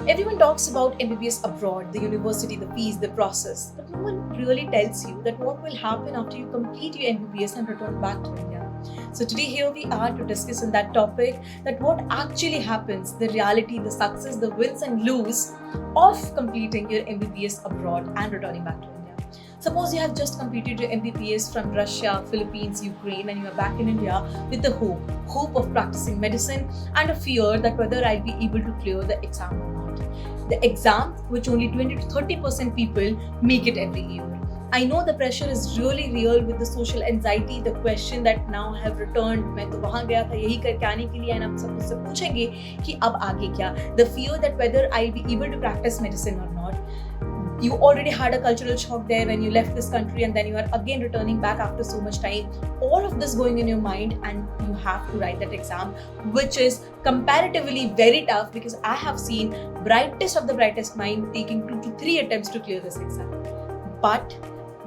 Everyone talks about MBBS abroad, the university, the fees, the process, but no one really tells you that what will happen after you complete your MBBS and return back to India. So today here we are to discuss on that topic, that what actually happens, the reality, the success, the wins and lose of completing your MBBS abroad and returning back to India. Suppose you have just completed your MBBS from Russia, Philippines, Ukraine, and you are back in India with the hope of practicing medicine and a fear that whether I'll be able to clear the exam or not. The exam which only 20 to 30% people make it every year. I know the pressure is really real with the social anxiety, the question that now I have returned, मैं तो वहाँ गया था यही करके आने के लिए, and हम सब मुझसे पूछेंगे कि अब आगे क्या? The fear that whether I'll be able to practice medicine or not. You already had a cultural shock there when you left this country, and then you are again returning back after so much time. All of this going in your mind, and you have to write that exam, which is comparatively very tough because I have seen brightest of the brightest mind taking 2 to 3 attempts to clear this exam. But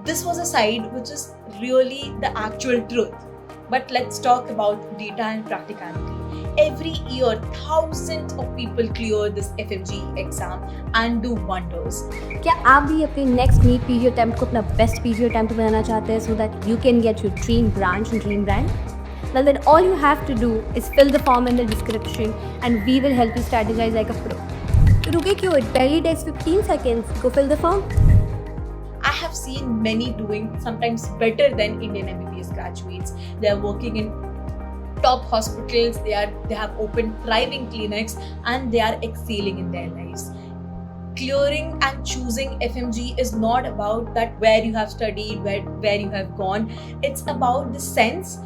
this was a side which is really the actual truth. But let's talk about data and practicality. Every year, thousands of people clear this FMG exam and do wonders. क्या आप भी अपने next NEET PG attempt को अपना best PG attempt बनाना चाहते हैं so that you can get your dream branch and dream brand? Well, then all you have to do is fill the form in the description and we will help you strategize like a pro. रुके क्यों? It barely takes 15 seconds. Go fill the form. I have seen many doing sometimes better than Indian MBBS graduates. They are working in top hospitals, they have opened thriving clinics, and they are excelling in their lives. Clearing and choosing FMG is not about that where you have studied, where you have gone. It's about the sense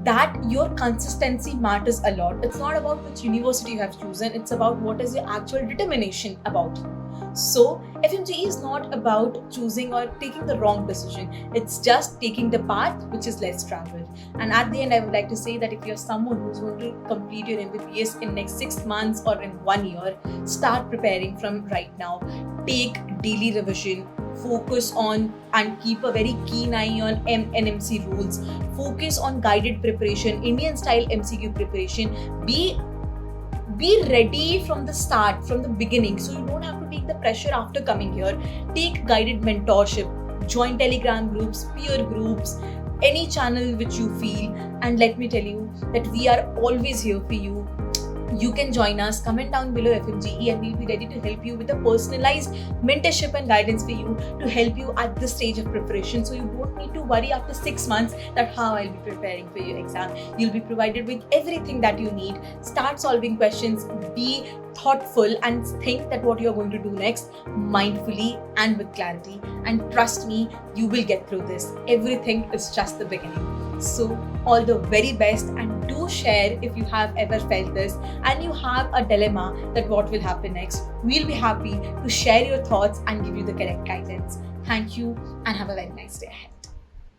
that your consistency matters a lot. It's not about which university you have chosen, it's about what is your actual determination about you. So FMG is not about choosing or taking the wrong decision. It's just taking the path which is less traveled. And at the end, I would like to say that if you're someone who's going to complete your MBBS in next 6 months or in 1 year, start preparing from right now. Take daily revision. Focus on and keep a very keen eye on NMC rules. Focus on guided preparation, Indian style MCQ preparation. Be ready from the start, from the beginning, so you don't have to take the pressure after coming here. Take guided mentorship, join Telegram groups, peer groups, any channel which you feel, and let me tell you that we are always here for you. You can join us, comment down below FMGE, and we'll be ready to help you with a personalized mentorship and guidance for you to help you at this stage of preparation. So you don't need to worry after 6 months that how I'll be preparing for your exam. You'll be provided with everything that you need. Start solving questions, be thoughtful, and think that what you're going to do next mindfully and with clarity. And trust me, you will get through this. Everything is just the beginning. So all the very best, and do share if you have ever felt this and you have a dilemma that what will happen next. We'll be happy to share your thoughts and give you the correct guidance. Thank you and have a very nice day ahead.